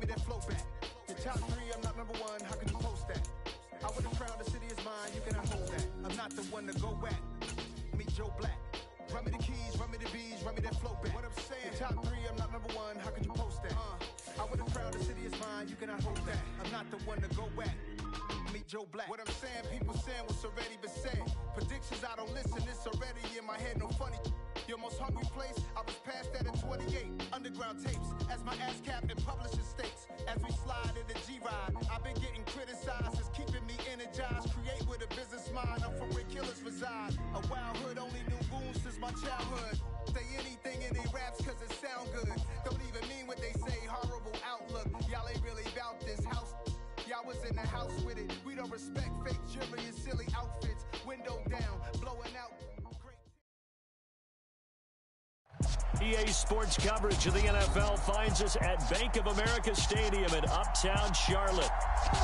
me that flow back. Your top three, I'm not number one, how can you post that? I would have crowned the city is mine, you cannot hold that. I'm not the one to go at. Meet Joe Black. Run me the keys, run me the bees, run me that flow back. What I'm saying, top three, I'm not number one, how can you post that? I would have crowned the city is mine, you cannot hold that. I'm not the one to go at. Meet Joe Black. What I'm saying, people saying what's already been said. Predictions, I don't listen, it's already in my head, no funny. Your most hungry place, I was past that in 28. Underground tapes, as my ass cap in publishing states. As we slide in the G-Ride, I've been getting criticized, it's keeping me energized. Create with a business mind, I'm from where killers reside. A wild hood, only knew goons since my childhood. Say anything in they raps cause it sound good. Don't even mean what they say, horrible outlook. Y'all ain't really about this house. Y'all was in the house with it. We don't respect fake jewelry and silly outfits. Window down, blowing out. EA Sports coverage of the NFL finds us at Bank of America Stadium in Uptown Charlotte.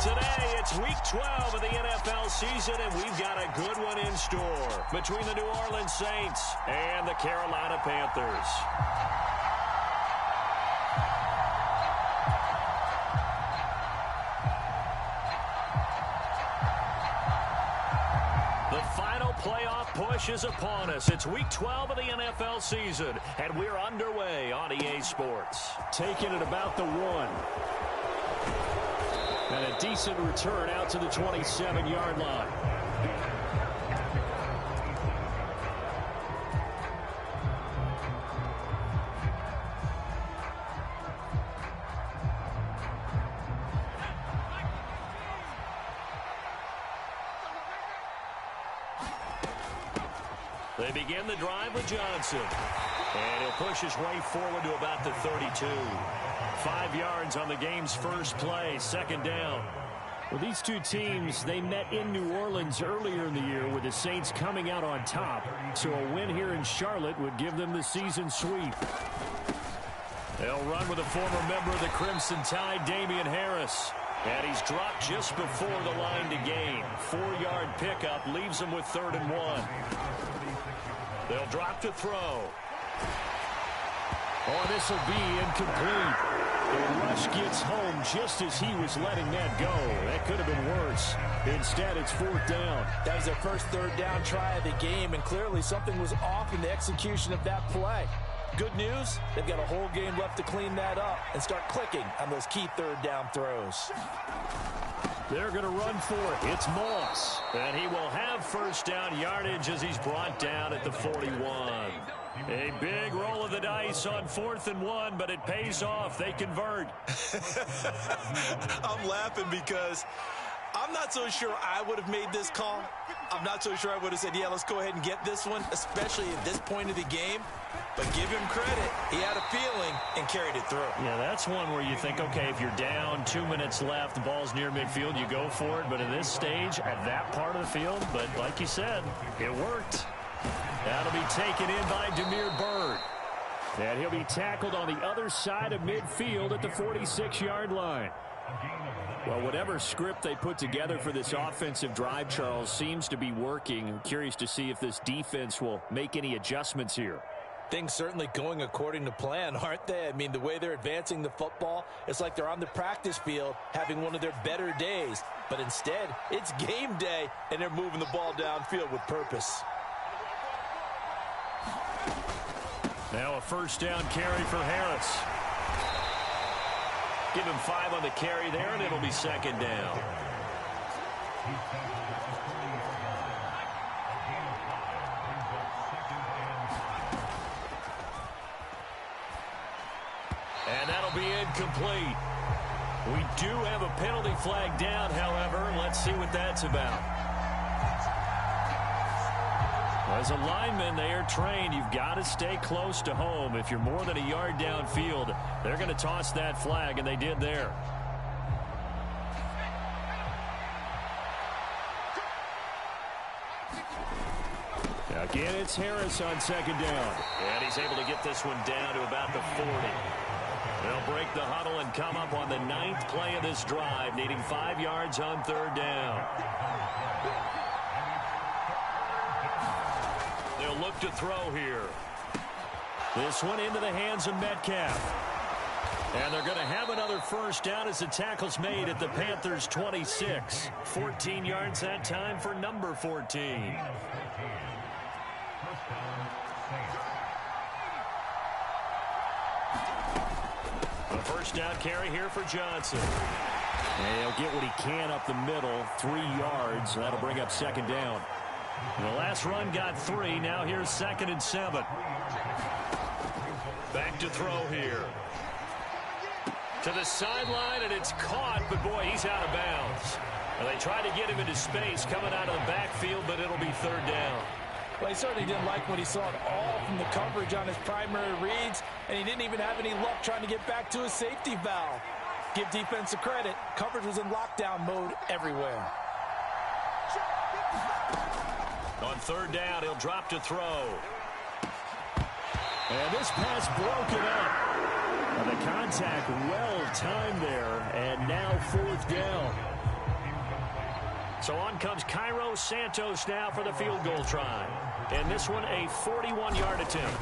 Today, it's Week 12 of the NFL season, and we've got a good one in store between the New Orleans Saints and the Carolina Panthers. Playoff push is upon us. It's Week 12 of the NFL season, and we're underway on EA Sports. Taking it about the 1. And a decent return out to the 27-yard line. They begin the drive with Johnson. And he'll push his way forward to about the 32. 5 yards on the game's first play, second down. Well, these two teams, they met in New Orleans earlier in the year with the Saints coming out on top. So a win here in Charlotte would give them the season sweep. They'll run with a former member of the Crimson Tide, Damian Harris. And he's dropped just before the line to gain. 4-yard pickup leaves him with 3rd and 1. They'll drop to throw. Oh, this will be incomplete. The rush gets home just as he was letting that go. That could have been worse. Instead, it's 4th down. That was their first 3rd down try of the game, and clearly something was off in the execution of that play. Good news, they've got a whole game left to clean that up and start clicking on those key 3rd down throws. They're going to run for it. It's Moss. And he will have first down yardage as he's brought down at the 41. A big roll of the dice on 4th and 1, but it pays off. They convert. I'm laughing because I'm not so sure I would have made this call. I'm not so sure I would have said, yeah, let's go ahead and get this one, especially at this point of the game. But give him credit. He had a feeling and carried it through. Yeah, that's one where you think, okay, if you're down, 2 minutes left, the ball's near midfield, you go for it. But at this stage, at that part of the field, but like you said, it worked. That'll be taken in by Damiere Byrd. And he'll be tackled on the other side of midfield at the 46-yard line. Well, whatever script they put together for this offensive drive, Charles, seems to be working. I'm curious to see if this defense will make any adjustments here. Things certainly going according to plan, aren't they? I mean, the way they're advancing the football, it's like they're on the practice field having one of their better days. But instead, it's game day, and they're moving the ball downfield with purpose. Now a first down carry for Harris. Give him 5 on the carry there, and it'll be second down. And that'll be incomplete. We do have a penalty flag down, however. Let's see what that's about. As a lineman, they are trained. You've got to stay close to home. If you're more than a yard downfield, they're going to toss that flag, and they did there. Again, it's Harris on second down. And he's able to get this one down to about the 40. They'll break the huddle and come up on the 9th play of this drive, needing 5 yards on 3rd down. They'll look to throw here. This one into the hands of Metcalf. And they're going to have another first down as the tackle's made at the Panthers' 26. 14 yards that time for number 14. The first down carry here for Johnson. And he'll get what he can up the middle, 3 yards. That'll bring up second down. The last run got 3. Now here's 2nd and 7. Back to throw here. To the sideline, and it's caught, but boy, he's out of bounds. And they tried to get him into space coming out of the backfield, but it'll be 3rd down. Well, he certainly didn't like what he saw at all from the coverage on his primary reads, and he didn't even have any luck trying to get back to his safety valve. Give defense a credit. Coverage was in lockdown mode everywhere. On 3rd down, he'll drop to throw. And this pass broken up. And the contact well-timed there, and now 4th down. So on comes Cairo Santos now for the field goal try. And this one a 41-yard attempt.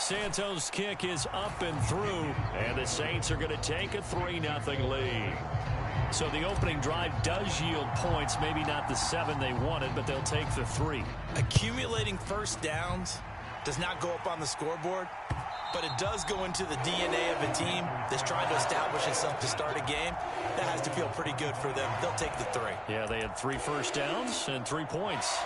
Santos' kick is up and through, and the Saints are going to take a 3-0 lead. So the opening drive does yield points, maybe not the 7 they wanted, but they'll take the 3. Accumulating first downs does not go up on the scoreboard, but it does go into the DNA of a team that's trying to establish itself to start a game. That has to feel pretty good for them. They'll take the 3. Yeah, they had 3 first downs and 3 points.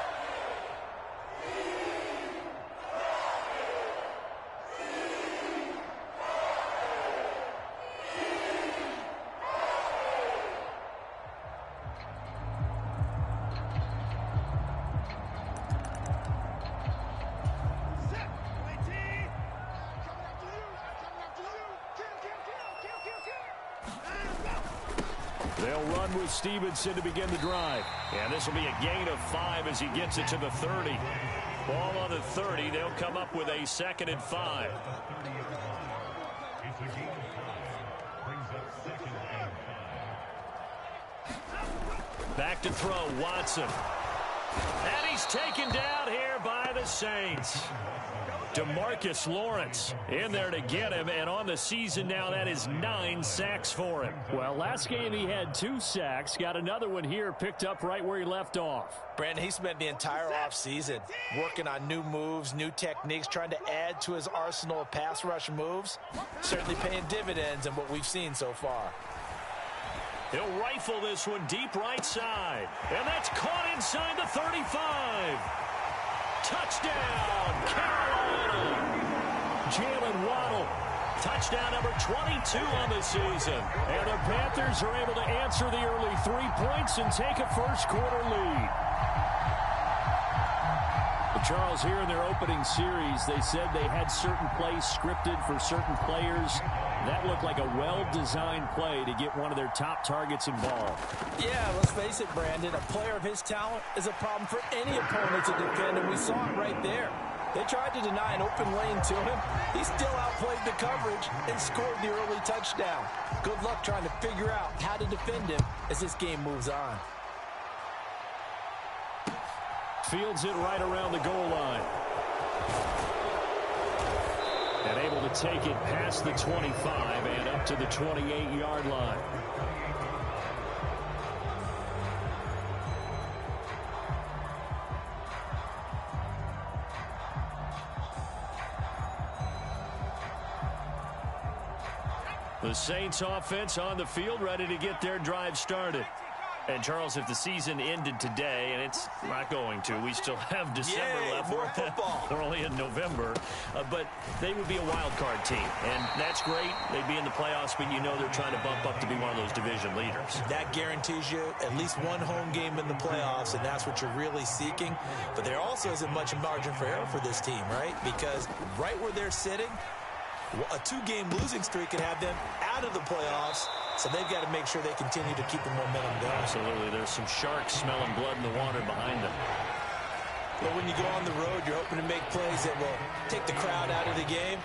They'll run with Stevenson to begin the drive. And this will be a gain of 5 as he gets it to the 30. Ball on the 30. They'll come up with a 2nd and 5. Back to throw, Watson. And he's taken down here by the Saints. DeMarcus Lawrence in there to get him, and on the season now, that is 9 sacks for him. Well, last game he had 2 sacks. Got another one here, picked up right where he left off. Brandon, he spent the entire offseason working on new moves, new techniques, trying to add to his arsenal of pass rush moves. Certainly paying dividends in what we've seen so far. He'll rifle this one deep right side, and that's caught inside the 35. Touchdown, Carolina. Jalen Waddle. Touchdown number 22 on the season. And the Panthers are able to answer the early 3 points and take a first-quarter lead. Charles, here in their opening series, they said they had certain plays scripted for certain players. That looked like a well-designed play to get one of their top targets involved. Yeah, let's face it, Brandon. A player of his talent is a problem for any opponent to defend, and we saw it right there. They tried to deny an open lane to him. He still outplayed the coverage and scored the early touchdown. Good luck trying to figure out how to defend him as this game moves on. Fields it right around the goal line. And able to take it past the 25 and up to the 28-yard line. The Saints offense on the field, ready to get their drive started. And, Charles, if the season ended today, and it's not going to, we still have December left. More football. We're only in November. But they would be a wild card team. And that's great. They'd be in the playoffs, but you know they're trying to bump up to be one of those division leaders. That guarantees you at least one home game in the playoffs, and that's what you're really seeking. But there also isn't much margin for error for this team, right? Because right where they're sitting, a 2-game losing streak can have them out of the playoffs. So they've got to make sure they continue to keep the momentum going. Absolutely. There's some sharks smelling blood in the water behind them. But when you go on the road, you're hoping to make plays that will take the crowd out of the game.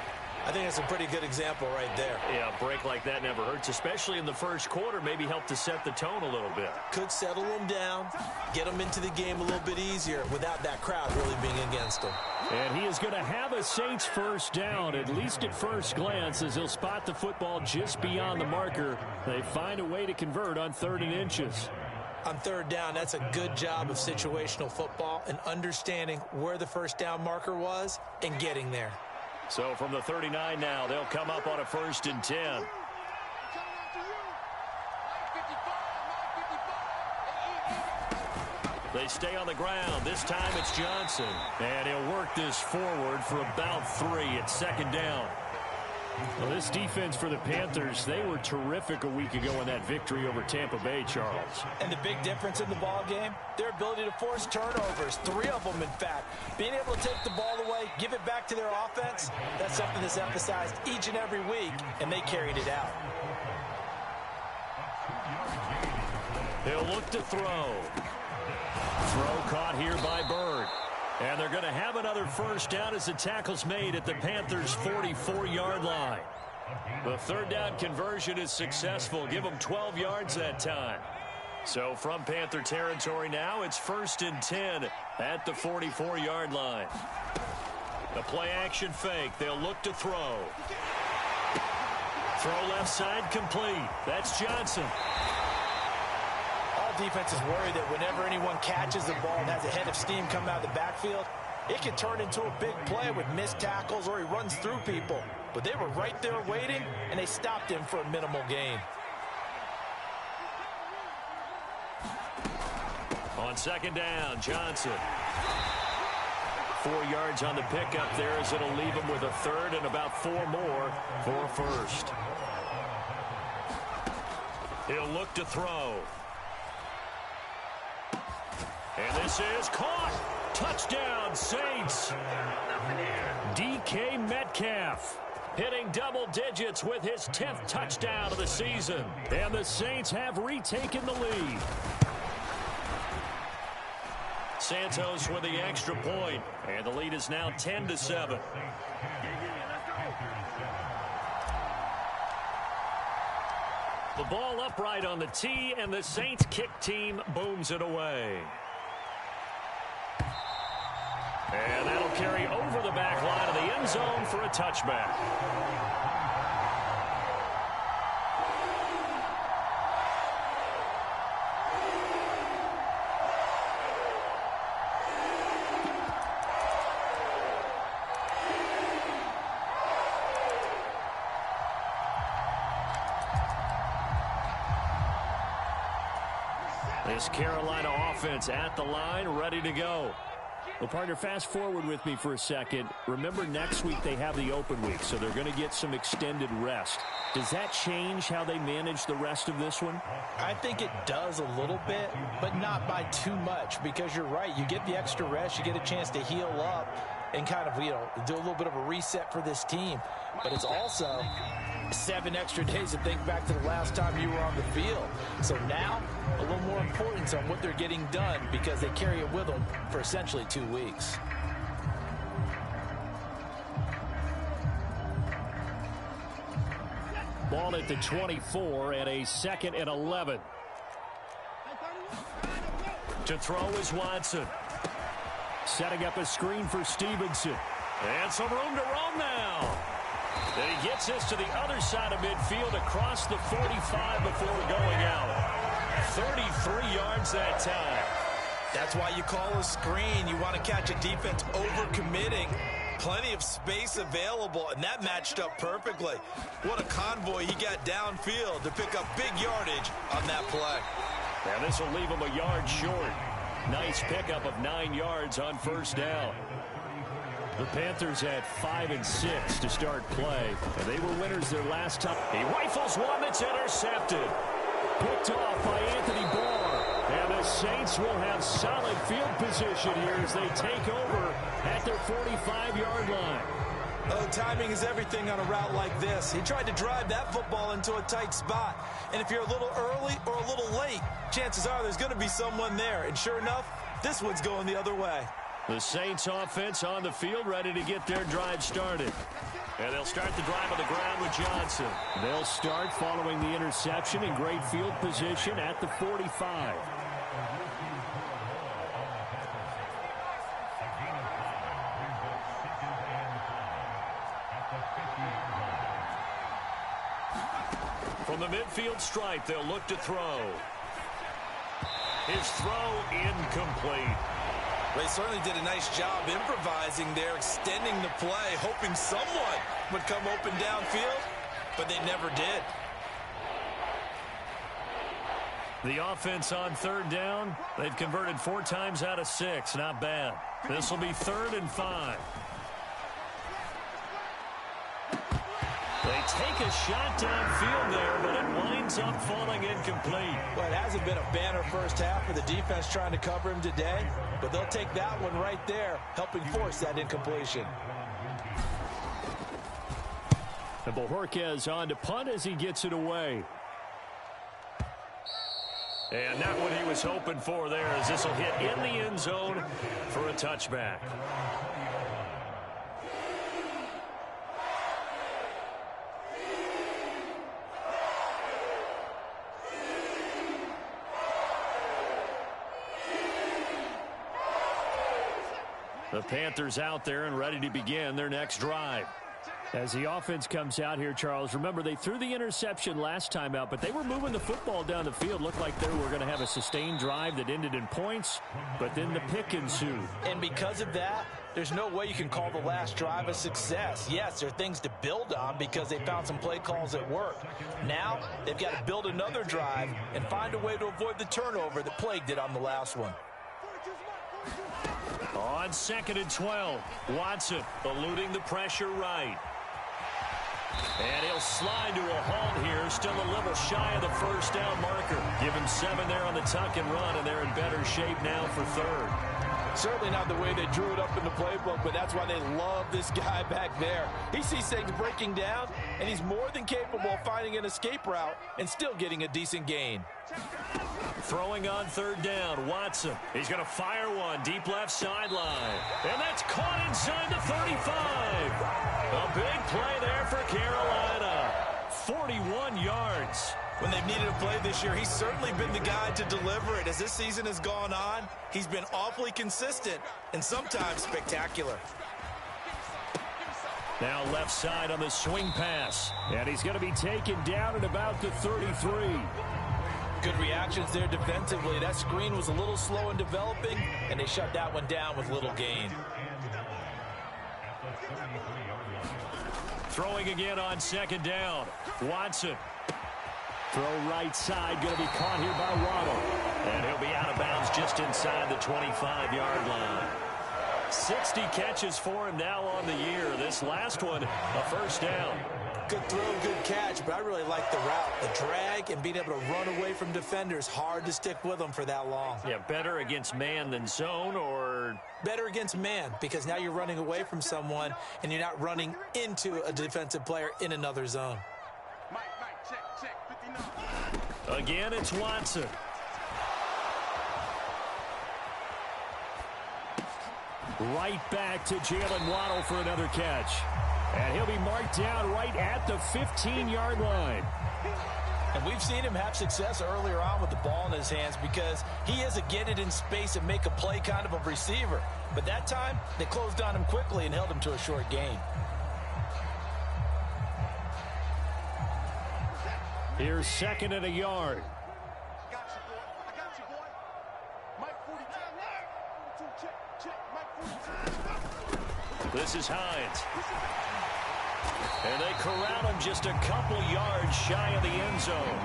I think that's a pretty good example right there. Yeah, a break like that never hurts, especially in the first quarter. Maybe help to set the tone a little bit. Could settle them down, get them into the game a little bit easier without that crowd really being against them. And he is going to have a Saints first down, at least at first glance, as he'll spot the football just beyond the marker. They find a way to convert on 3rd and inches. On 3rd down, that's a good job of situational football and understanding where the first down marker was and getting there. So from the 39 now, they'll come up on a 1st and 10. They stay on the ground. This time it's Johnson. And he'll work this forward for about 3 at 2nd down. Well, this defense for the Panthers, they were terrific a week ago in that victory over Tampa Bay, Charles. And the big difference in the ball game, their ability to force turnovers, 3 of them, in fact. Being able to take the ball away, give it back to their offense, that's something that's emphasized each and every week, and they carried it out. He'll look to throw. Throw caught here by Bird. And they're going to have another first down as the tackle's made at the Panthers' 44-yard line. The 3rd down conversion is successful. Give them 12 yards that time. So from Panther territory now, it's 1st and 10 at the 44-yard line. The play-action fake. They'll look to throw. Throw left side complete. That's Johnson. Defense is worried that whenever anyone catches the ball and has a head of steam coming out of the backfield, it can turn into a big play with missed tackles or he runs through people. But they were right there waiting, and they stopped him for a minimal gain. On 2nd down, Johnson. 4 yards on the pickup there as it'll leave him with a 3rd and about 4 more for a 1st. He'll look to throw. And this is caught. Touchdown, Saints. DK Metcalf hitting double digits with his 10th touchdown of the season. And the Saints have retaken the lead. Santos with the extra point. And the lead is now 10-7. The ball upright on the tee, and the Saints kick team booms it away. And that'll carry over the back line of the end zone for a touchback. This Carolina offense at the line, ready to go. Well, partner, fast forward with me for a second. Remember, next week they have the open week, so they're going to get some extended rest. Does that change how they manage the rest of this one? I think it does a little bit, but not by too much, because you're right. You get the extra rest. You get a chance to heal up and kind of, do a little bit of a reset for this team. But it's also 7 extra days to think back to the last time you were on the field. So now, a little more importance on what they're getting done because they carry it with them for essentially 2 weeks. Ball at the 24 and a 2nd and 11. To throw is Watson. Setting up a screen for Stevenson. And some room to roam now. And he gets this to the other side of midfield across the 45 before going out. 33 yards that time. That's why you call a screen. You want to catch a defense overcommitting. Plenty of space available, and that matched up perfectly. What a convoy he got downfield to pick up big yardage on that play. And this will leave him a yard short. Nice pickup of 9 yards on first down. The Panthers had 5 and 6 to start play, and they were winners their last time. He rifles one that's intercepted. Picked off by Anthony Barr. And the Saints will have solid field position here as they take over at their 45-yard line. Oh, timing is everything on a route like this. He tried to drive that football into a tight spot. And if you're a little early or a little late, chances are there's going to be someone there. And sure enough, this one's going the other way. The Saints offense on the field ready to get their drive started. And they'll start the drive on the ground with Johnson. They'll start following the interception in great field position at the 45. From the midfield stripe, they'll look to throw. His throw incomplete. They certainly did a nice job improvising there, extending the play, hoping someone would come open downfield, but they never did. The offense on third down, they've converted 4 times out of 6. Not bad. This will be 3rd and 5. They take a shot downfield there, but it winds up falling incomplete. Well, it hasn't been a banner first half for the defense trying to cover him today, but they'll take that one right there, helping force that incompletion. And Bojorquez on to punt as he gets it away. And not what he was hoping for there, as this will hit in the end zone for a touchback. The Panthers out there and ready to begin their next drive. As the offense comes out here, Charles, remember they threw the interception last time out, but they were moving the football down the field. Looked like they were going to have a sustained drive that ended in points, but then the pick ensued. And because of that, there's no way you can call the last drive a success. Yes, there are things to build on because they found some play calls that worked. Now, they've got to build another drive and find a way to avoid the turnover that plagued it on the last one. On 2nd and 12, Watson eluding the pressure right. And he'll slide to a halt here, still a little shy of the first down marker. Give him 7 there on the tuck and run, and they're in better shape now for 3rd. Certainly not the way they drew it up in the playbook, but that's why they love this guy back there. He sees things breaking down, and he's more than capable of finding an escape route and still getting a decent gain. Throwing on 3rd down, Watson. He's going to fire one deep left sideline. And that's caught inside the 35. A big play there for Carolina. 41 yards. When they've needed a play this year, he's certainly been the guy to deliver it. As this season has gone on, he's been awfully consistent and sometimes spectacular. Now left side on the swing pass. And he's going to be taken down at about the 33. Good reactions there defensively. That screen was a little slow in developing, and they shut that one down with little gain. Throwing again on 2nd down. Watson. Throw right side, going to be caught here by Waddle. And he'll be out of bounds just inside the 25-yard line. 60 catches for him now on the year. This last one, a first down. Good throw, good catch, but I really like the route. The drag and being able to run away from defenders, hard to stick with them for that long. Yeah, better against man than zone, or? Better against man, because now you're running away from someone and you're not running into a defensive player in another zone. Again, it's Watson. Right back to Jalen Waddle for another catch. And he'll be marked down right at the 15-yard line. And we've seen him have success earlier on with the ball in his hands because he is a get it in space and make a play kind of a receiver. But that time, they closed on him quickly and held him to a short gain. Here's 2nd and a yard. This is Hines. And they corral him just a couple yards shy of the end zone.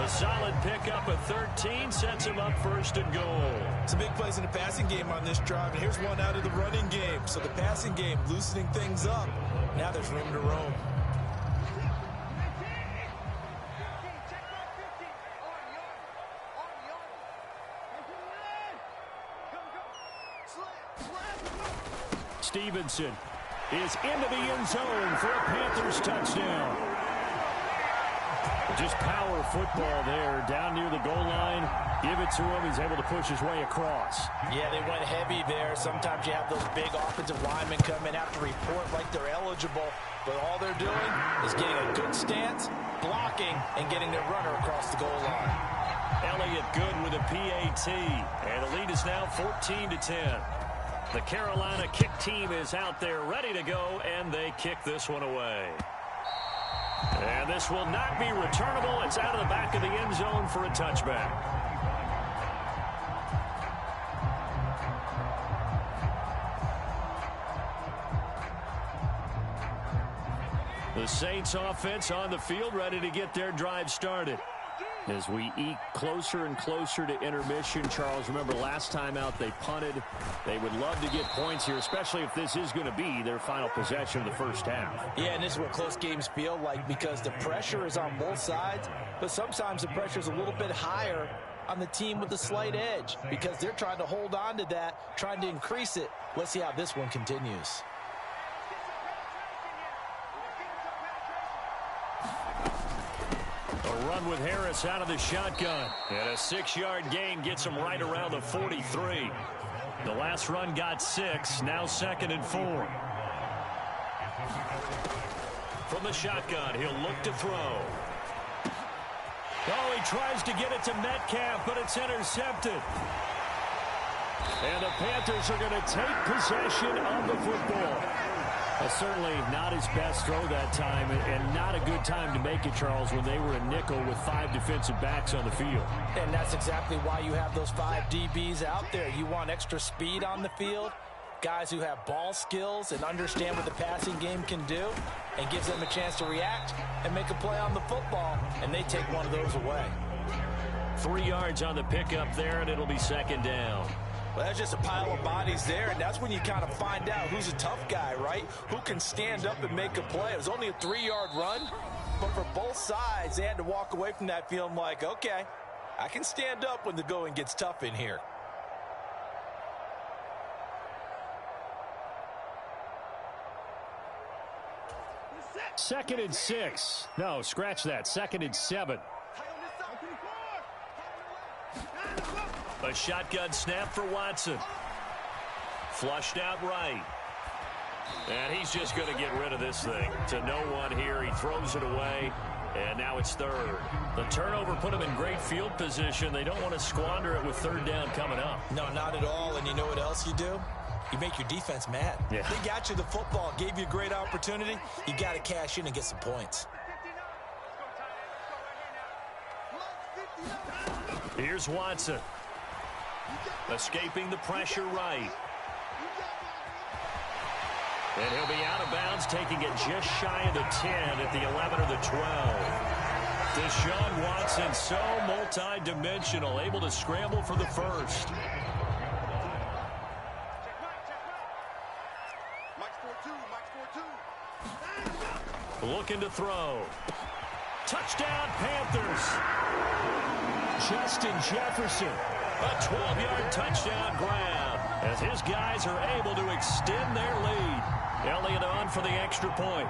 A solid pickup at 13 sets him up 1st and goal. Some big plays in the passing game on this drive, and here's one out of the running game. So the passing game loosening things up. Now there's room to roam. Stevenson is into the end zone for a Panthers touchdown. Just power football there, down near the goal line. Give it to him. He's able to push his way across. Yeah, they went heavy there. Sometimes you have those big offensive linemen come in, have to report like they're eligible. But all they're doing is getting a good stance, blocking, and getting their runner across the goal line. Elliott good with a PAT. And the lead is now 14-10. The Carolina kick team is out there ready to go, and they kick this one away. And this will not be returnable. It's out of the back of the end zone for a touchback. The Saints offense on the field, ready to get their drive started. As we eke closer and closer to intermission, Charles, remember last time out they punted. They would love to get points here, especially if this is going to be their final possession of the first half. Yeah, and this is what close games feel like because the pressure is on both sides, but sometimes the pressure is a little bit higher on the team with the slight edge because they're trying to hold on to that, trying to increase it. Let's see how this one continues. A run with Harris out of the shotgun. And a 6-yard gain gets him right around the 43. The last run got 6. Now 2nd and 4. From the shotgun, he'll look to throw. Oh, he tries to get it to Metcalf, but it's intercepted. And the Panthers are going to take possession of the football. Certainly not his best throw that time, and not a good time to make it, Charles, when they were a nickel with 5 defensive backs on the field. And that's exactly why you have those 5 DBs out there. You want extra speed on the field, guys who have ball skills and understand what the passing game can do, and gives them a chance to react and make a play on the football, and they take one of those away. 3 yards on the pickup there, and it'll be 2nd down. Well, that's just a pile of bodies there, and that's when you kind of find out who's a tough guy, right? Who can stand up and make a play. It was only a 3-yard run, but for both sides, they had to walk away from that feeling like, okay, I can stand up when the going gets tough in here. Second and 6. No, scratch that. 2nd and 7. A shotgun snap for Watson. Flushed out right. And he's just going to get rid of this thing. To no one here. He throws it away. And now it's 3rd. The turnover put him in great field position. They don't want to squander it with 3rd down coming up. No, not at all. And you know what else you do? You make your defense mad. Yeah. They got you the football, gave you a great opportunity. You got to cash in and get some points. Here's Watson. Escaping the pressure right. And he'll be out of bounds, taking it just shy of the 10 at the 11 or the 12. Deshaun Watson, so multi-dimensional, able to scramble for the first. Looking to throw. Touchdown, Panthers. Justin Jefferson. A 12-yard touchdown grab as his guys are able to extend their lead. Elliott on for the extra point.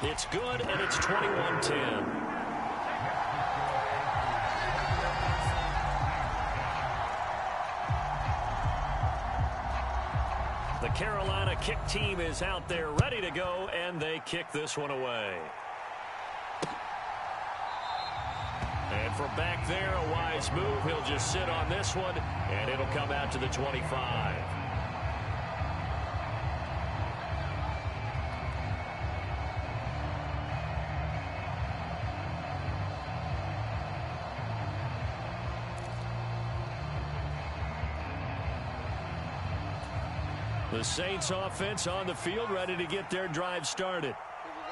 It's good, and it's 21-10. The Carolina kick team is out there ready to go, and they kick this one away. And from back there, a wise move. He'll just sit on this one, and it'll come out to the 25. The Saints offense on the field, ready to get their drive started.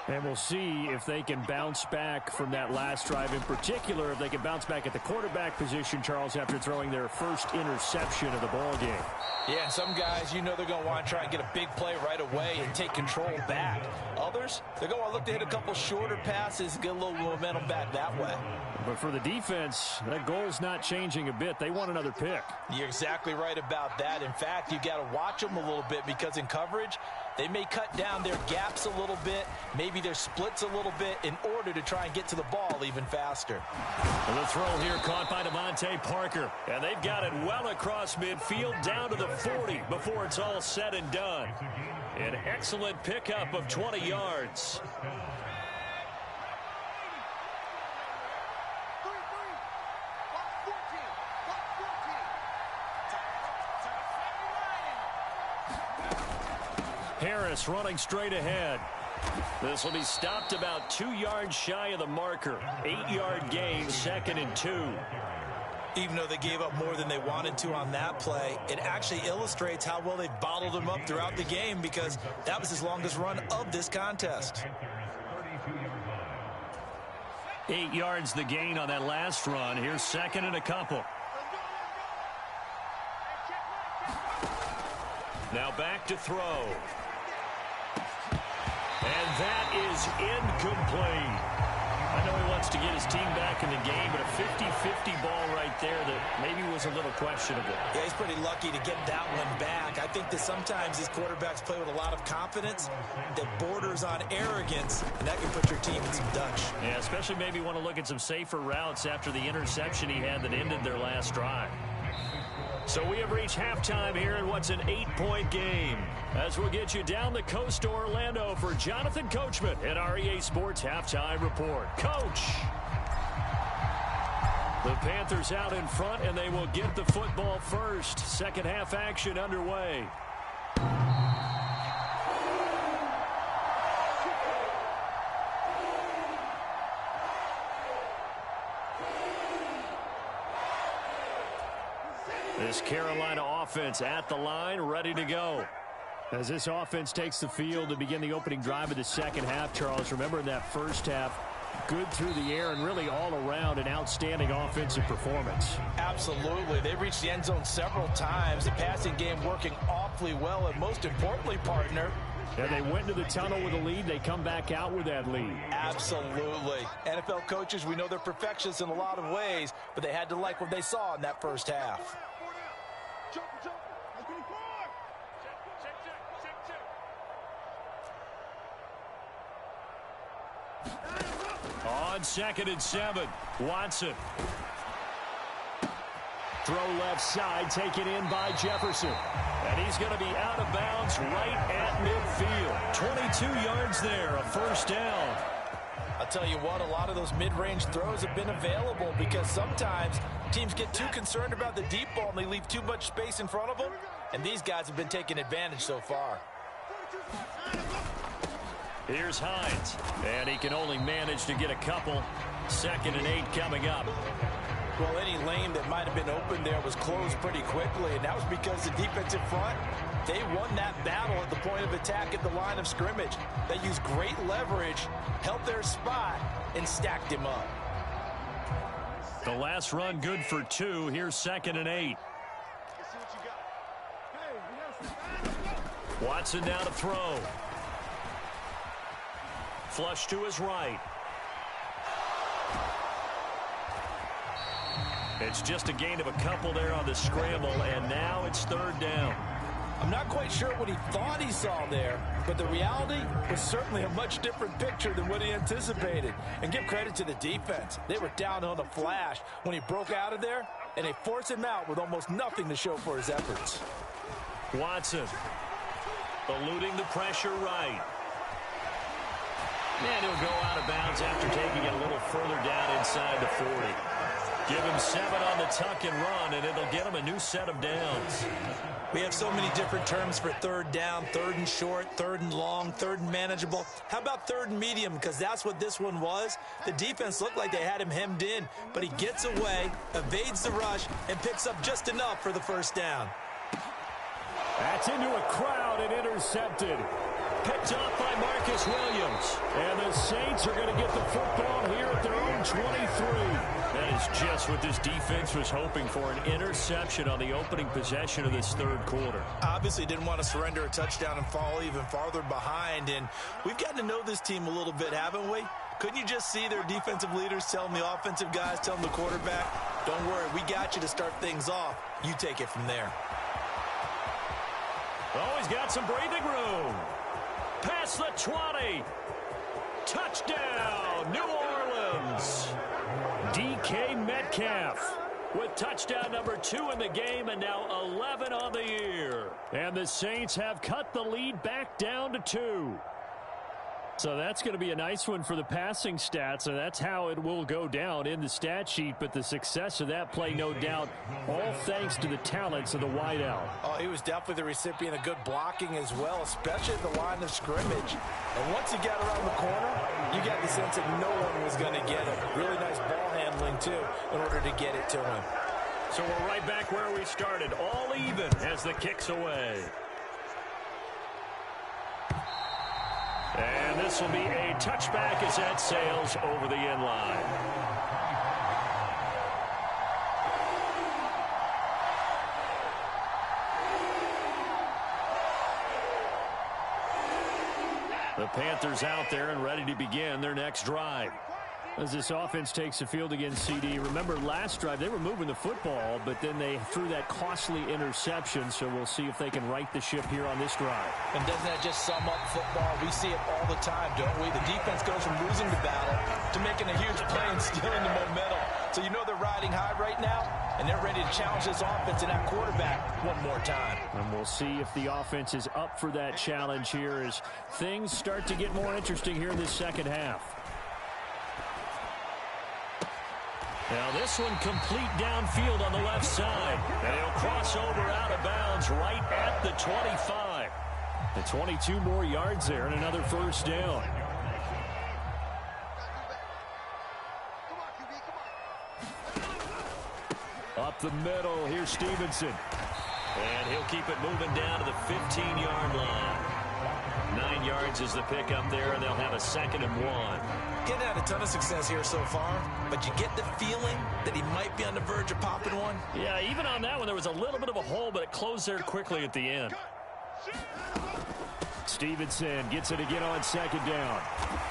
And we'll see if they can bounce back from that last drive, in particular if they can bounce back at the quarterback position, Charles, after throwing their first interception of the ball game. Yeah, and some guys, you know they're going to want to try and get a big play right away and take control back. Others, they're going to look to hit a couple shorter passes and get a little momentum back that way. But for the defense, that goal's not changing a bit. They want another pick. You're exactly right about that. In fact, you got to watch them a little bit because in coverage, They may cut down their gaps a little bit, maybe their splits a little bit in order to try and get to the ball even faster. And the throw here caught by Devontae Parker. And they've got it well across midfield down to the 40 before it's all said and done. An excellent pickup of 20 yards. Harris running straight ahead. This will be stopped about 2 yards shy of the marker. 8-yard gain, 2nd and 2. Even though they gave up more than they wanted to on that play, it actually illustrates how well they bottled him up throughout the game, because that was his longest run of this contest. 8 yards the gain on that last run. Here's 2nd and a couple. Now back to throw. And that is incomplete. I know he wants to get his team back in the game, but a 50-50 ball right there that maybe was a little questionable. Yeah, he's pretty lucky to get that one back. I think that sometimes these quarterbacks play with a lot of confidence that borders on arrogance, and that can put your team in some Dutch. Yeah, especially maybe want to look at some safer routes after the interception he had that ended their last drive. So we have reached halftime here in what's an 8-point game. As we'll get you down the coast to Orlando for Jonathan Coachman at our EA Sports Halftime Report. Coach! The Panthers out in front, and they will get the football first. Second half action underway. This Carolina offense at the line, ready to go. As this offense takes the field to begin the opening drive of the second half, Charles, remember in that first half, good through the air and really all around an outstanding offensive performance. Absolutely. They reached the end zone several times. The passing game working awfully well, and most importantly, partner, and they went to the tunnel with a lead. They come back out with that lead. Absolutely. NFL coaches, we know they're perfectionists in a lot of ways, but they had to like what they saw in that first half. On 2nd and 7, Watson. Throw left side, taken in by Jefferson. And he's going to be out of bounds right at midfield. 22 yards there, a first down. I'll tell you what, a lot of those mid-range throws have been available because sometimes teams get too concerned about the deep ball and they leave too much space in front of them. And these guys have been taking advantage so far. Here's Hines, and he can only manage to get a couple. 2nd and 8 coming up. Well, any lane that might have been open there was closed pretty quickly, and that was because the defensive front, they won that battle at the point of attack at the line of scrimmage. They used great leverage, held their spot, and stacked him up. The last run good for 2. Here's 2nd and 8. Watson now to throw. Flush to his right. It's just a gain of a couple there on the scramble, and now it's 3rd down. I'm not quite sure what he thought he saw there, but the reality was certainly a much different picture than what he anticipated. And give credit to the defense. They were down on a flash when he broke out of there, and they forced him out with almost nothing to show for his efforts. Watson eluding the pressure right. And he'll go out of bounds after taking it a little further down inside the 40. Give him 7 on the tuck and run, and it'll get him a new set of downs. We have so many different terms for 3rd down, 3rd and short, 3rd and long, 3rd and manageable. How about 3rd and medium? Because that's what this one was. The defense looked like they had him hemmed in, but he gets away, evades the rush, and picks up just enough for the first down. That's into a crowd and intercepted. Picked off by Marcus Williams. And the Saints are going to get the football here at their own 23. That is just what this defense was hoping for, an interception on the opening possession of this 3rd quarter. Obviously didn't want to surrender a touchdown and fall even farther behind. And we've gotten to know this team a little bit, haven't we? Couldn't you just see their defensive leaders telling the offensive guys, telling the quarterback, don't worry, we got you to start things off. You take it from there. Oh, he's got some breathing room. across the 20. Touchdown, New Orleans. DK Metcalf with touchdown number 2 in the game, and now 11 on the year. And the Saints have cut the lead back down to 2. So that's going to be a nice one for the passing stats, and that's how it will go down in the stat sheet. But the success of that play, no doubt, all thanks to the talents of the wideout. Oh, he was definitely the recipient of good blocking as well, especially at the line of scrimmage. And once he got around the corner, you got the sense that no one was going to get him. Really nice ball handling, too, in order to get it to him. So we're right back where we started, all even as the kick's away. And this will be a touchback as that sails over the end line. The Panthers out there and ready to begin their next drive. As this offense takes the field against CD, remember last drive they were moving the football, but then they threw that costly interception, so we'll see if they can right the ship here on this drive. And doesn't that just sum up football? We see it all the time, don't we? The defense goes from losing the battle to making a huge play and stealing the momentum. So you know they're riding high right now, and they're ready to challenge this offense and that quarterback one more time. And we'll see if the offense is up for that challenge here as things start to get more interesting here in this second half. Now this one complete downfield on the left side. And he'll cross over out of bounds right at the 25. And 22 more yards there and another first down. Up the middle, here's Stevenson. And he'll keep it moving down to the 15-yard line. 9 yards is the pickup there, and they'll have a 2nd and 1. Getting had a ton of success here so far, but you get the feeling that he might be on the verge of popping one. Yeah, even on that one, there was a little bit of a hole, but it closed there quickly at the end. Stevenson gets it again on 2nd down.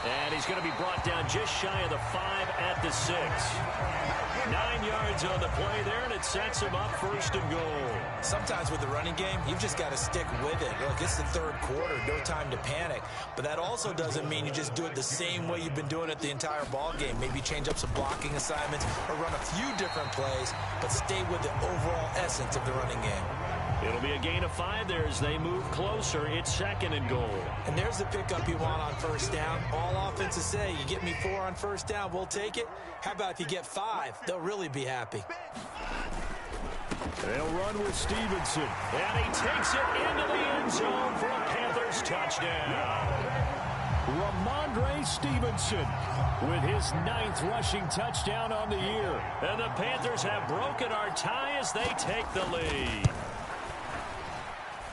And he's going to be brought down just shy of the 5 at the 6. 9 yards on the play there, and it sets him up 1st and goal. Sometimes with the running game, you've just got to stick with it. Look, it's the 3rd quarter, no time to panic. But that also doesn't mean you just do it the same way you've been doing it the entire ball game. Maybe change up some blocking assignments or run a few different plays, but stay with the overall essence of the running game. It'll be a gain of 5 there as they move closer. It's 2nd and goal. And there's the pickup you want on 1st down. All offenses say, you get me 4 on 1st down, we'll take it. How about if you get 5? They'll really be happy. They'll run with Stevenson. And he takes it into the end zone for a Panthers touchdown. Ramondre Stevenson with his 9th rushing touchdown on the year. And the Panthers have broken our tie as they take the lead.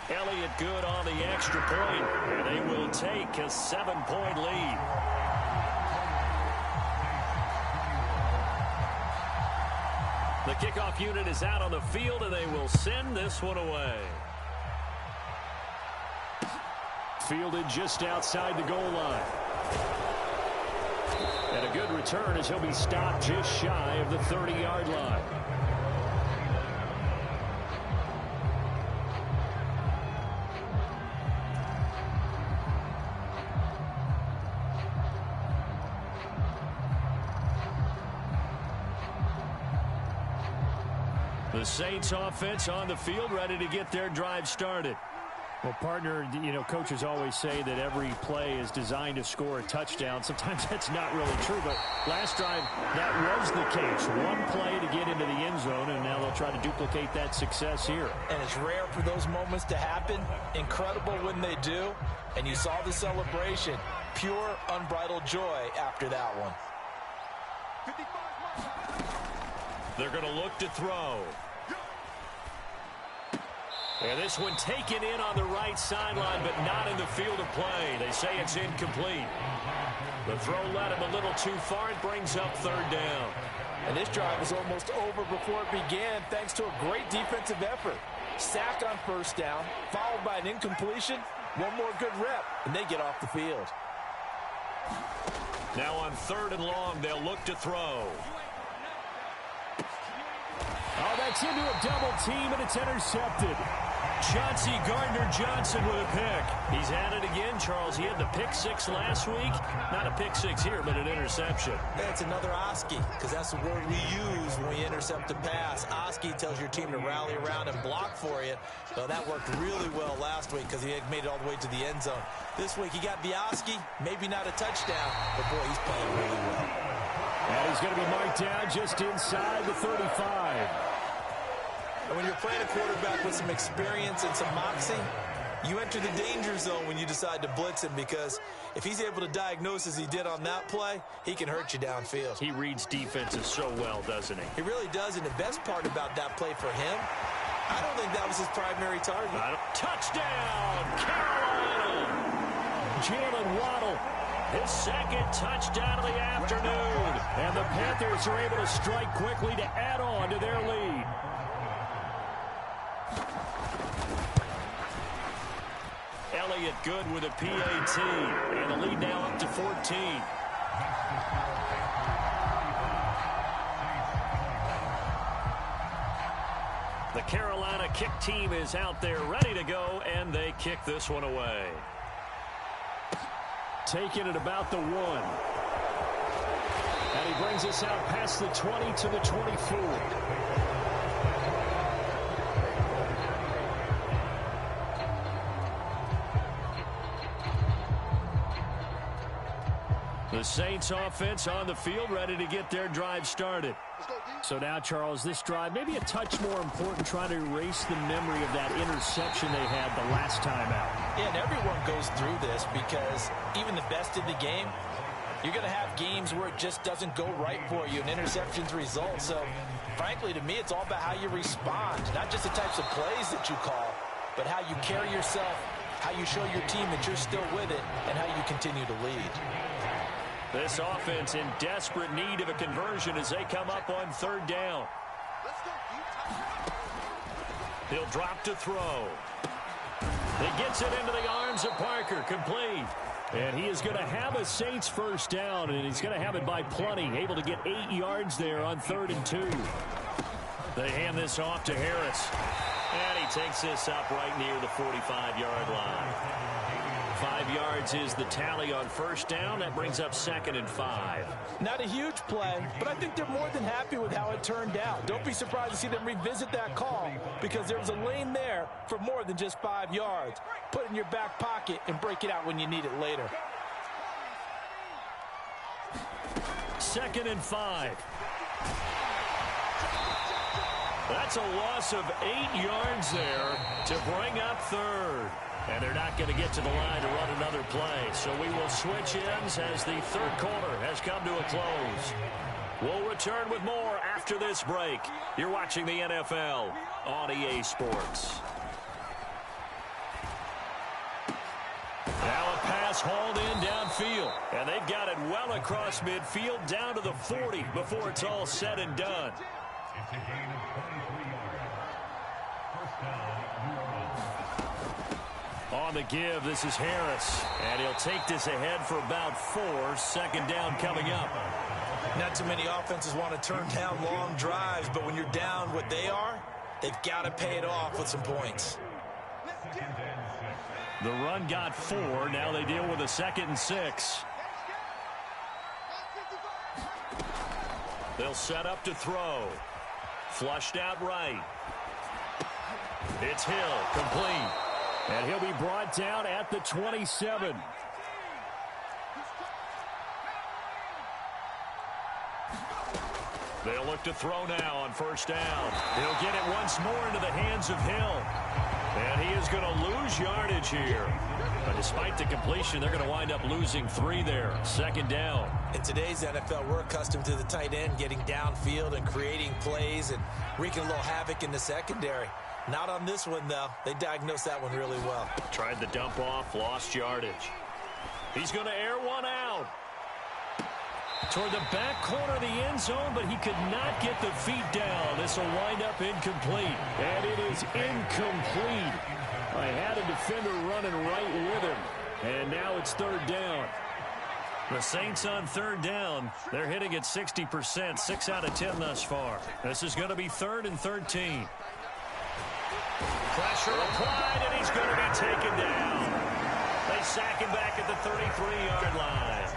Elliott good on the extra point, and they will take a 7-point lead. The kickoff unit is out on the field, and they will send this one away. Fielded just outside the goal line. And a good return as he'll be stopped just shy of the 30-yard line. The Saints offense on the field, ready to get their drive started. Well, partner, you know, coaches always say that every play is designed to score a touchdown. Sometimes that's not really true, but last drive, that was the case. One play to get into the end zone, and now they'll try to duplicate that success here. And it's rare for those moments to happen. Incredible when they do. And you saw the celebration. Pure, unbridled joy after that one. They're going to look to throw. And this one taken in on the right sideline, but not in the field of play. They say it's incomplete. The throw led him a little too far. It brings up 3rd down. And this drive was almost over before it began thanks to a great defensive effort. Sack on 1st down, followed by an incompletion. One more good rep, and they get off the field. Now on 3rd and long, they'll look to throw. Oh, that's into a double team, and it's intercepted. Chauncey Gardner-Johnson with a pick. He's had it again, Charles. He had the pick six last week. Not a pick six here, but an interception. That's another Oski, because that's the word we use when we intercept a pass. Oski tells your team to rally around and block for you. Well, that worked really well last week because he had made it all the way to the end zone. This week he got the Oski, maybe not a touchdown, but boy, he's playing really well. And he's going to be marked down just inside the 35. And when you're playing a quarterback with some experience and some moxie, you enter the danger zone when you decide to blitz him, because if he's able to diagnose as he did on that play, he can hurt you downfield. He reads defenses so well, doesn't he? He really does, and the best part about that play for him, I don't think that was his primary target. Touchdown, Carolina! Jalen Waddle, his second touchdown of the afternoon. And the Panthers are able to strike quickly to add on to their lead. Elliott good with a PAT. And the lead now up to 14. The Carolina kick team is out there ready to go, and they kick this one away. Taking it about the 1. And he brings us out past the 20 to the 24. The Saints offense on the field, ready to get their drive started. So now, Charles, this drive maybe a touch more important, trying to erase the memory of that interception they had the last time out. Yeah, and everyone goes through this, because even the best in the game, you're going to have games where it just doesn't go right for you, and interceptions result. So, frankly, to me, it's all about how you respond, not just the types of plays that you call, but how you carry yourself, how you show your team that you're still with it, and how you continue to lead. This offense in desperate need of a conversion as they come up on third down. He'll drop to throw. He gets it into the arms of Parker, complete. And he is going to have a Saints first down, and he's going to have it by plenty. Able to get 8 yards there on 3rd and 2. They hand this off to Harris. And he takes this up right near the 45-yard line. 5 yards is the tally on first down. That brings up 2nd and 5. Not a huge play, but I think they're more than happy with how it turned out. Don't be surprised to see them revisit that call, because there was a lane there for more than just 5 yards. Put it in your back pocket and break it out when you need it later. 2nd and 5. That's a loss of 8 yards there to bring up 3rd. And they're not going to get to the line to run another play. So we will switch ends as the third quarter has come to a close. We'll return with more after this break. You're watching the NFL on EA Sports. Now a pass hauled in downfield. And they've got it well across midfield down to the 40 before it's all said and done. On the give, this is Harris. And he'll take this ahead for about 4. 2nd down coming up. Not too many offenses want to turn down long drives, but when you're down what they are, they've got to pay it off with some points. The run got 4. Now they deal with a 2nd and 6. They'll set up to throw. Flushed out right. It's Hill, complete. And he'll be brought down at the 27. They'll look to throw now on first down. He'll get it once more into the hands of Hill. And he is going to lose yardage here. But despite the completion, they're going to wind up losing 3 there. 2nd down. In today's NFL, we're accustomed to the tight end getting downfield and creating plays and wreaking a little havoc in the secondary. Not on this one, though. They diagnosed that one really well. Tried the dump off, lost yardage. He's going to air one out. Toward the back corner of the end zone, but he could not get the feet down. This will wind up incomplete. And it is incomplete. I had a defender running right with him. And now it's 3rd down. The Saints on 3rd down. They're hitting at 60%, 6 out of 10 thus far. This is going to be 3rd and 13. Pressure applied, and he's going to be taken down. They sack him back at the 33-yard line.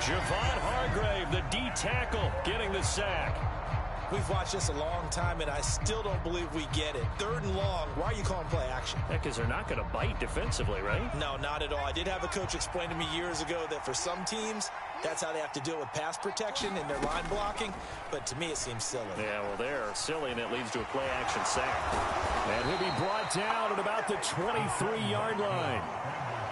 Javon Hargrave, the D tackle, getting the sack. We've watched this a long time, and I still don't believe we get it. 3rd and long. Why are you calling play action? Yeah, because they're not going to bite defensively, right? No, not at all. I did have a coach explain to me years ago that for some teams, that's how they have to deal with pass protection and their line blocking. But to me, it seems silly. Yeah, well, they're silly, and it leads to a play action sack. And he'll be brought down at about the 23-yard line.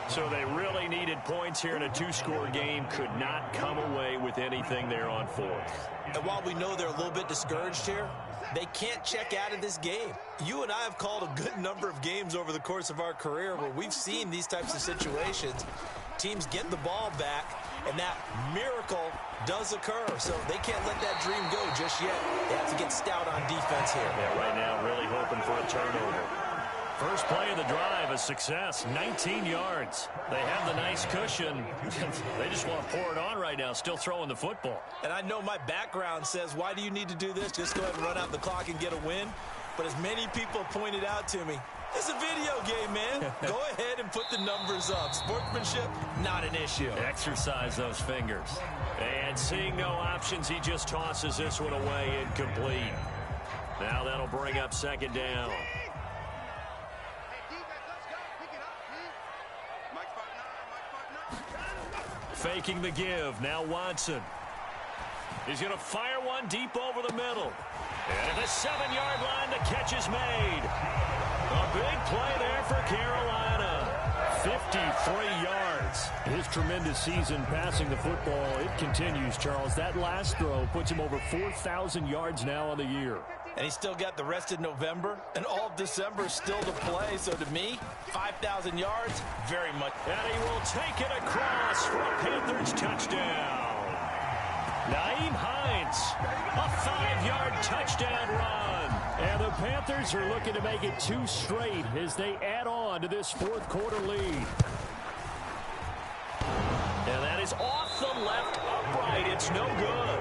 So they really needed points here in a 2-score game. Could not come away with anything there on 4th. And while we know they're a little bit discouraged here, they can't check out of this game. You and I have called a good number of games over the course of our career where we've seen these types of situations. Teams get the ball back, and that miracle does occur. So they can't let that dream go just yet. They have to get stout on defense here. Yeah, right now really hoping for a turnover. First play of the drive, a success, 19 yards. They have the nice cushion. They just want to pour it on right now, still throwing the football. And I know my background says, why do you need to do this? Just go ahead and run out the clock and get a win. But as many people pointed out to me, it's a video game, man. Go ahead and put the numbers up. Sportsmanship, not an issue. Exercise those fingers. And seeing no options, he just tosses this one away incomplete. Now that'll bring up 2nd down. Faking the give. Now Watson. He's going to fire one deep over the middle. And at the 7-yard line, the catch is made. A big play there for Carolina. 53 yards. His tremendous season passing the football, it continues, Charles. That last throw puts him over 4,000 yards now on the year. And he's still got the rest of November and all of December still to play. So to me, 5,000 yards, very much. And he will take it across for a Panthers touchdown. Nyheim Hines, a 5-yard touchdown run. And the Panthers are looking to make it 2 straight as they add on to this 4th quarter lead. And that is off the left upright. It's no good.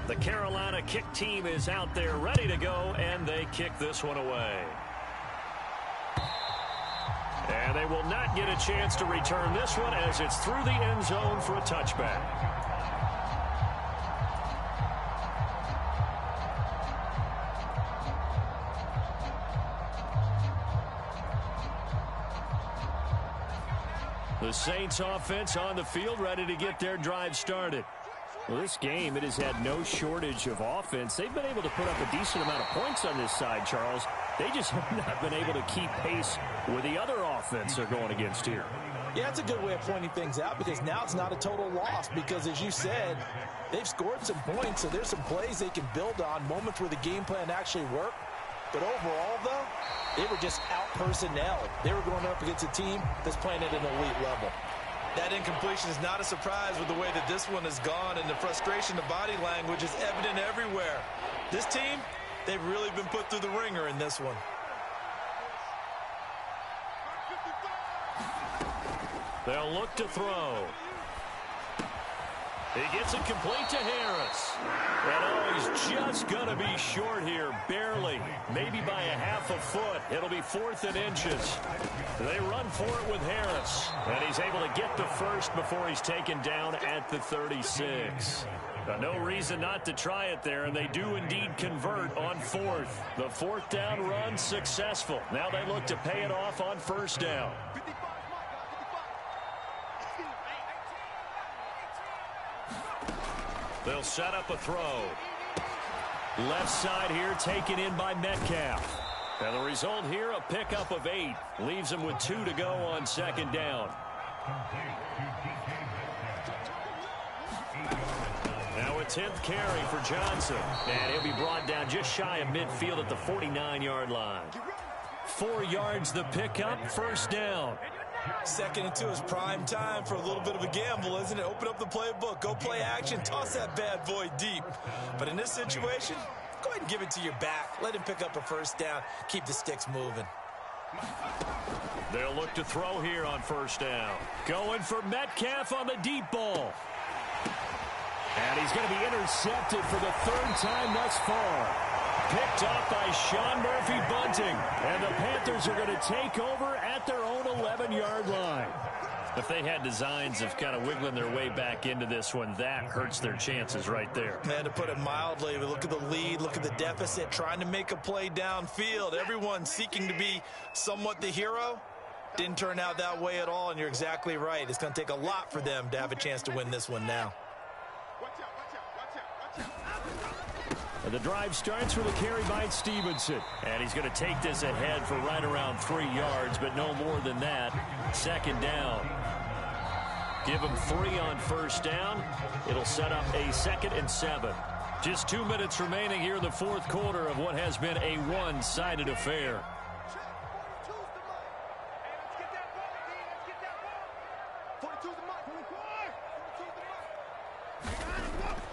The Carolina kick team is out there ready to go, and they kick this one away. And they will not get a chance to return this one as it's through the end zone for a touchback. The Saints offense on the field ready to get their drive started. Well, this game, it has had no shortage of offense. They've been able to put up a decent amount of points on this side, Charles. They just have not been able to keep pace with the other offense they're going against here. Yeah, that's a good way of pointing things out because now it's not a total loss because, as you said, they've scored some points, so there's some plays they can build on, moments where the game plan actually worked. But overall, though, they were just out-personnelled. They were going up against a team that's playing at an elite level. That incompletion is not a surprise with the way that this one has gone, and the frustration, the body language is evident everywhere. This team, they've really been put through the ringer in this one. They'll look to throw. He gets it complete to Harris. And he's just going to be short here, barely, maybe by a half a foot. It'll be 4th and inches. They run for it with Harris. And he's able to get the first before he's taken down at the 36. No reason not to try it there, and they do indeed convert on 4th. The 4th down run successful. Now they look to pay it off on 1st down. They'll set up a throw. Left side here taken in by Metcalf. And the result here, a pickup of 8. Leaves him with 2 to go on 2nd down. Now a 10th carry for Johnson. And he'll be brought down just shy of midfield at the 49-yard line. 4 yards the pickup, 1st down. 2nd and 2 is prime time for a little bit of a gamble, isn't it? Open up the playbook, go play action, toss that bad boy deep. But in this situation, go ahead and give it to your back. Let him pick up a 1st down. Keep the sticks moving. They'll look to throw here on first down. Going for Metcalf on the deep ball. And he's going to be intercepted for the third time thus far. Picked up by Sean Murphy-Bunting. And the Panthers are going to take over at their own 11-yard line. If they had designs of kind of wiggling their way back into this one, that hurts their chances right there. Man, to put it mildly, look at the lead, look at the deficit, trying to make a play downfield. Everyone seeking to be somewhat the hero. Didn't turn out that way at all, and you're exactly right. It's going to take a lot for them to have a chance to win this one now. And the drive starts with a carry by Stevenson. And he's going to take this ahead for right around 3 yards, but no more than that. Second down. Give him 3 on first down. It'll set up a 2nd and 7. Just 2 minutes remaining here in the fourth quarter of what has been a one-sided affair.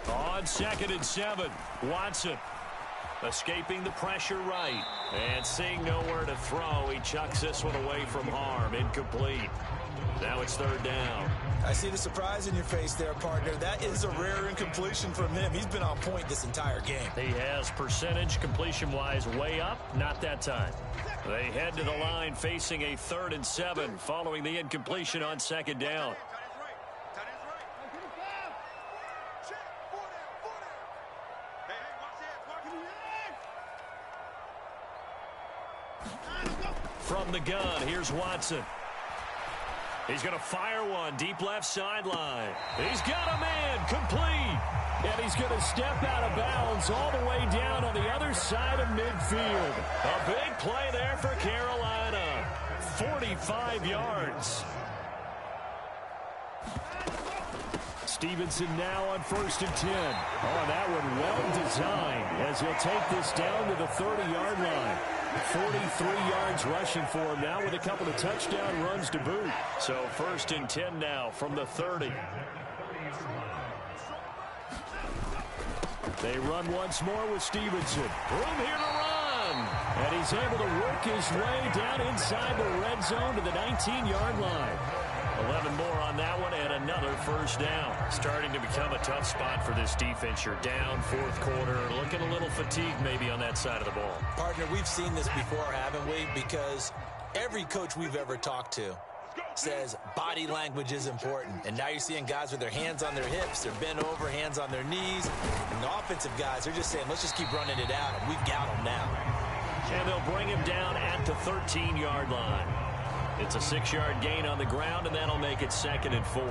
On 2nd and 7, Watson escaping the pressure right and seeing nowhere to throw. He chucks this one away from harm. Incomplete. Now it's 3rd down. I see the surprise in your face there, partner. That is a rare incompletion from him. He's been on point this entire game. He has percentage completion-wise way up. Not that time. They head to the line facing a 3rd and 7 following the incompletion on 2nd down. From the gun, here's Watson. He's going to fire one deep left sideline. He's got a man, complete. And he's going to step out of bounds all the way down on the other side of midfield. A big play there for Carolina. 45 yards. Stevenson now on 1st and 10. Oh, that one well designed as he'll take this down to the 30-yard line. 43 yards rushing for him now with a couple of touchdown runs to boot. So 1st and 10 now from the 30. They run once more with Stevenson. Room here to run. And he's able to work his way down inside the red zone to the 19-yard line. 11 more on that one and another 1st down. Starting to become a tough spot for this defense. You're down 4th quarter. Looking a little fatigued maybe on that side of the ball. Partner, we've seen this before, haven't we? Because every coach we've ever talked to says body language is important. And now you're seeing guys with their hands on their hips. They're bent over, hands on their knees. And the offensive guys, they're just saying, let's just keep running it out. And we've got them now. And they'll bring him down at the 13-yard line. It's a 6-yard gain on the ground, and that'll make it 2nd and 4.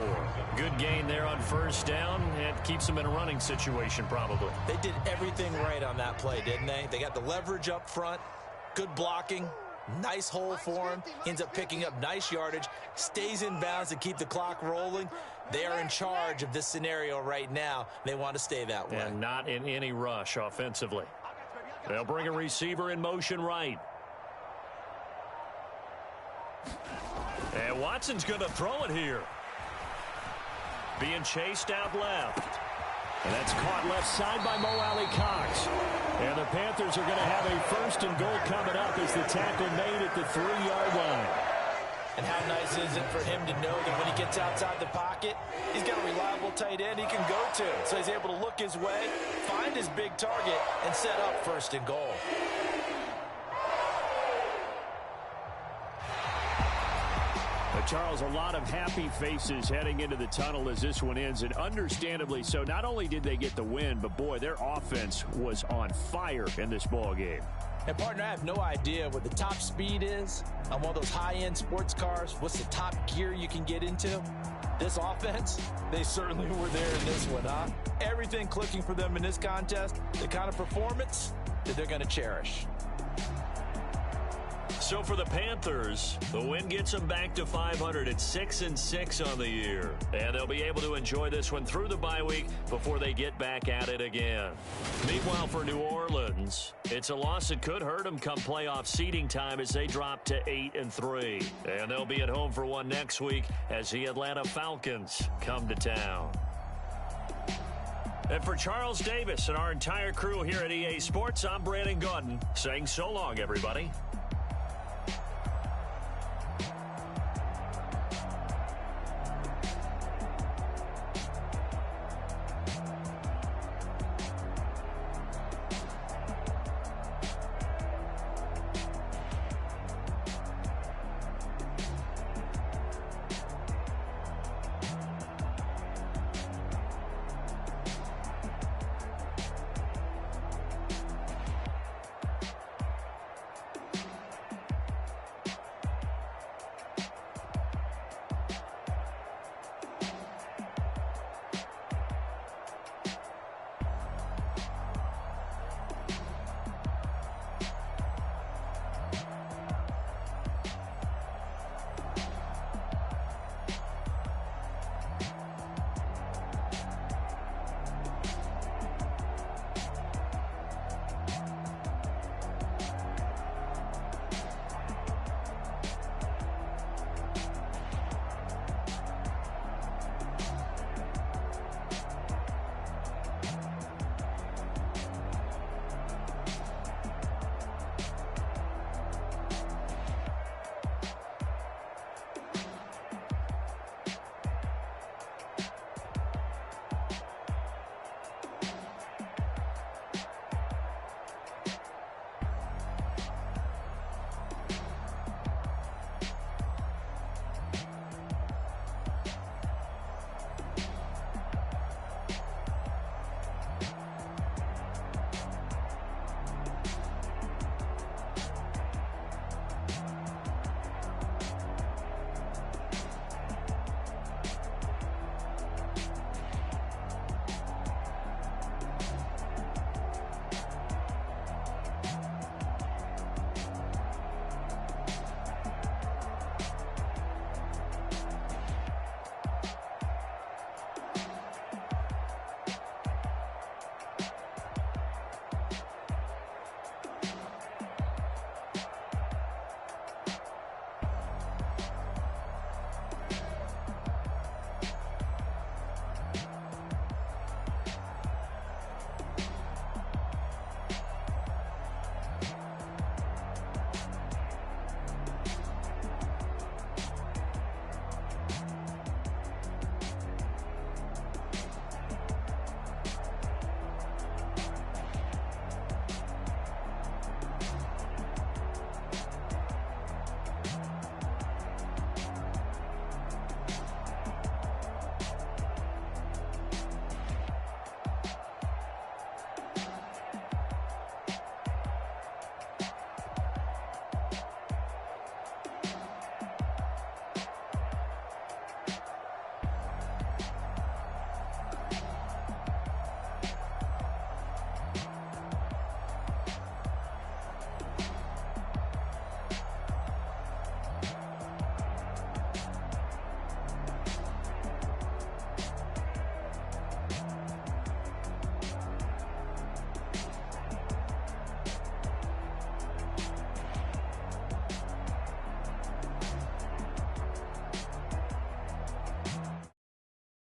Good gain there on 1st down. It keeps them in a running situation probably. They did everything right on that play, didn't they? They got the leverage up front, good blocking, nice hole for him. Ends up picking up nice yardage, stays in bounds to keep the clock rolling. They are in charge of this scenario right now. They want to stay that way. And not in any rush offensively. They'll bring a receiver in motion right. And Watson's going to throw it here. Being chased out left. And that's caught left side by Mo Alley-Cox. And the Panthers are going to have a 1st and goal coming up as the tackle made at the 3-yard line. And how nice is it for him to know that when he gets outside the pocket, he's got a reliable tight end he can go to. So he's able to look his way, find his big target, and set up 1st and goal. Charles, a lot of happy faces heading into the tunnel as this one ends, and understandably so. Not only did they get the win, but boy, their offense was on fire in this ball game. And partner, I have no idea what the top speed is on one of those high-end sports cars. What's the top gear you can get into? This offense, they certainly were there in this one, huh? Everything clicking for them in this contest, the kind of performance that they're going to cherish. So for the Panthers, the win gets them back to 500 at 6-6 on the year. And they'll be able to enjoy this one through the bye week before they get back at it again. Meanwhile, for New Orleans, it's a loss that could hurt them come playoff seeding time as they drop to 8-3. And they'll be at home for one next week as the Atlanta Falcons come to town. And for Charles Davis and our entire crew here at EA Sports, I'm Brandon Gaudin saying so long, everybody.